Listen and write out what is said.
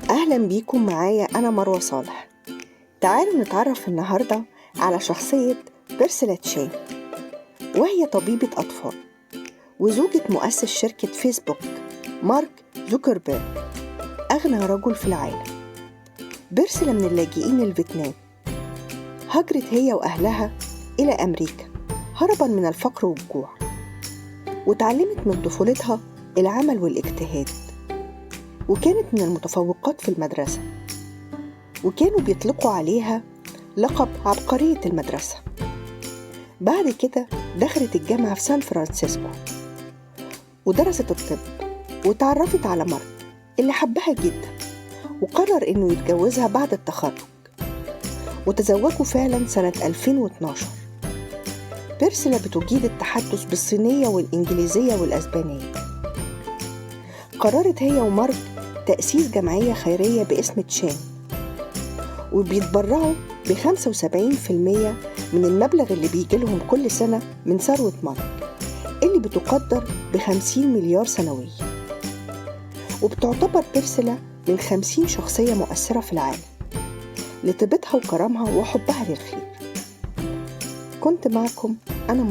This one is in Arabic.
أهلا بيكم معايا أنا مروة صالح. تعالوا نتعرف النهاردة على شخصية بيرسيلا تشين، وهي طبيبة أطفال وزوجة مؤسس شركة فيسبوك مارك زوكربيرج، أغنى رجل في العالم. بيرسيلا من اللاجئين الفيتنام، هاجرت هي وأهلها إلى أمريكا هربا من الفقر والجوع، وتعلمت من طفولتها العمل والاجتهاد، وكانت من المتفوقات في المدرسة، وكانوا بيطلقوا عليها لقب عبقرية المدرسة. بعد كده دخلت الجامعة في سان فرانسيسكو ودرست الطب، وتعرفت على مارك اللي حبها جدا، وقرر إنه يتجوزها بعد التخرج، وتزوجوا فعلا سنة 2012. بيرسيلا بتجيد التحدث بالصينية والإنجليزية والأسبانية. قررت هي ومارك تأسيس جمعية خيرية باسم تشين، وبيتبرعوا ب75% من المبلغ اللي بيجيلهم كل سنة من ثروة مارك اللي بتقدر ب50 مليار سنويا. وبتعتبر بيرسيلا من 50 شخصية مؤثرة في العالم لطيبتها وكرمها وحبها للخير. كنت معكم أنا